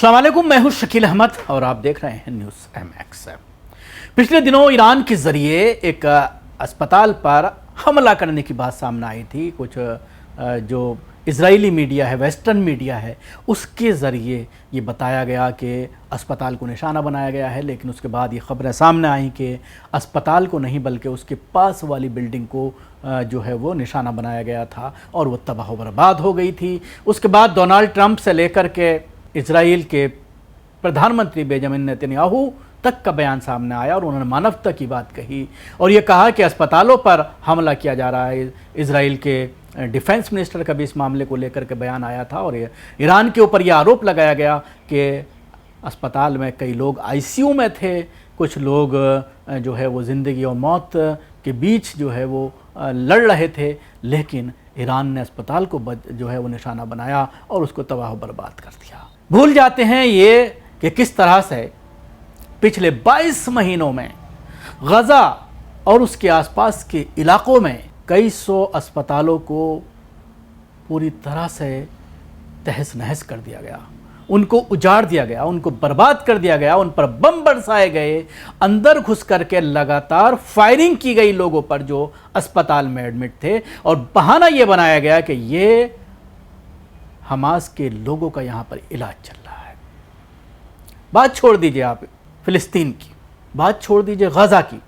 अस्सलाम वालेकुम, मैं हूं शकील अहमद और आप देख रहे हैं न्यूज़ MX। पिछले दिनों ईरान के ज़रिए एक अस्पताल पर हमला करने की बात सामने आई थी। कुछ जो इजरायली मीडिया है, वेस्टर्न मीडिया है, उसके ज़रिए ये बताया गया कि अस्पताल को निशाना बनाया गया है, लेकिन उसके बाद ये ख़बरें सामने आई कि अस्पताल को नहीं बल्कि उसके पास वाली बिल्डिंग को जो है वो निशाना बनाया गया था और वो तबाह बर्बाद हो गई थी। उसके बाद डोनाल्ड ट्रंप से लेकर के इजराइल के प्रधानमंत्री बेंजामिन नेतन्याहू तक का बयान सामने आया और उन्होंने मानवता की बात कही और ये कहा कि अस्पतालों पर हमला किया जा रहा है। इजराइल के डिफेंस मिनिस्टर का भी इस मामले को लेकर के बयान आया था और ईरान के ऊपर यह आरोप लगाया गया कि अस्पताल में कई लोग ICU में थे, कुछ लोग जो है वो ज़िंदगी और मौत के बीच जो है वो लड़ रहे थे, लेकिन ईरान ने अस्पताल को जो है वो निशाना बनाया और उसको तबाह बर्बाद कर दिया। भूल जाते हैं ये कि किस तरह से पिछले 22 महीनों में गज़ा और उसके आसपास के इलाकों में कई सौ अस्पतालों को पूरी तरह से तहस नहस कर दिया गया, उनको उजाड़ दिया गया, उनको बर्बाद कर दिया गया, उन पर बम बरसाए गए, अंदर घुस करके लगातार फायरिंग की गई लोगों पर जो अस्पताल में एडमिट थे और बहाना ये बनाया गया कि ये हमास के लोगों का यहाँ पर इलाज चल रहा है। बात छोड़ दीजिए आप फ़िलिस्तीन की, बात छोड़ दीजिए गज़ा की।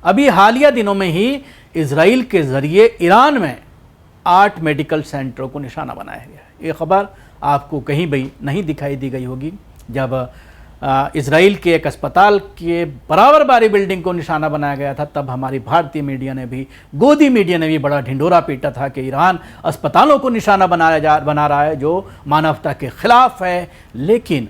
अभी हालिया दिनों में ही इजराइल के ज़रिए ईरान में 8 मेडिकल सेंटरों को निशाना बनाया गया है। ये ख़बर आपको कहीं भी नहीं दिखाई दी गई होगी। जब इजराइल के एक अस्पताल के बराबर बारी बिल्डिंग को निशाना बनाया गया था, तब हमारी भारतीय मीडिया ने भी, गोदी मीडिया ने भी बड़ा ढिंढोरा पीटा था कि ईरान अस्पतालों को निशाना बना रहा है जो मानवता के ख़िलाफ़ है। लेकिन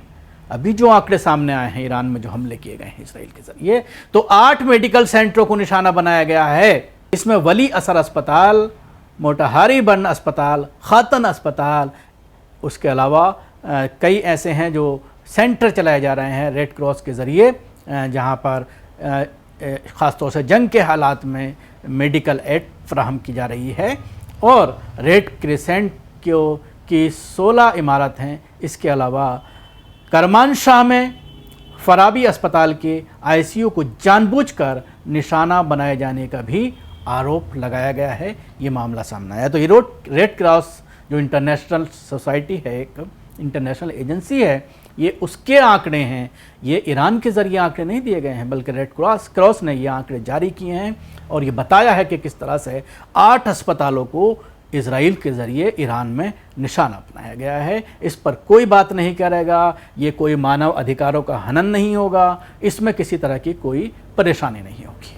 अभी जो आंकड़े सामने आए हैं ईरान में जो हमले किए गए हैं इजराइल के ज़रिए, तो 8 मेडिकल सेंटरों को निशाना बनाया गया है। इसमें वली असर अस्पताल, मोटाहारी बन अस्पताल, खातन अस्पताल, उसके अलावा कई ऐसे हैं जो सेंटर चलाए जा रहे हैं रेड क्रॉस के ज़रिए, जहां पर ख़ास तौर से जंग के हालात में मेडिकल एड फ्राहम की जा रही है। और रेड क्रिसेंट की 16 इमारत हैं। इसके अलावा करमानशाह में फराबी अस्पताल के ICU को जानबूझकर निशाना बनाए जाने का भी आरोप लगाया गया है। ये मामला सामने आया। तो ये रेड क्रॉस जो इंटरनेशनल सोसाइटी है, एक इंटरनेशनल एजेंसी है, ये उसके आंकड़े हैं। ये ईरान के ज़रिए आंकड़े नहीं दिए गए हैं, बल्कि रेड क्रॉस ने ये आंकड़े जारी किए हैं और ये बताया है कि किस तरह से 8 अस्पतालों को इजराइल के ज़रिए ईरान में निशाना बनाया गया है। इस पर कोई बात नहीं करेगा, ये कोई मानव अधिकारों का हनन नहीं होगा, इसमें किसी तरह की कोई परेशानी नहीं होगी।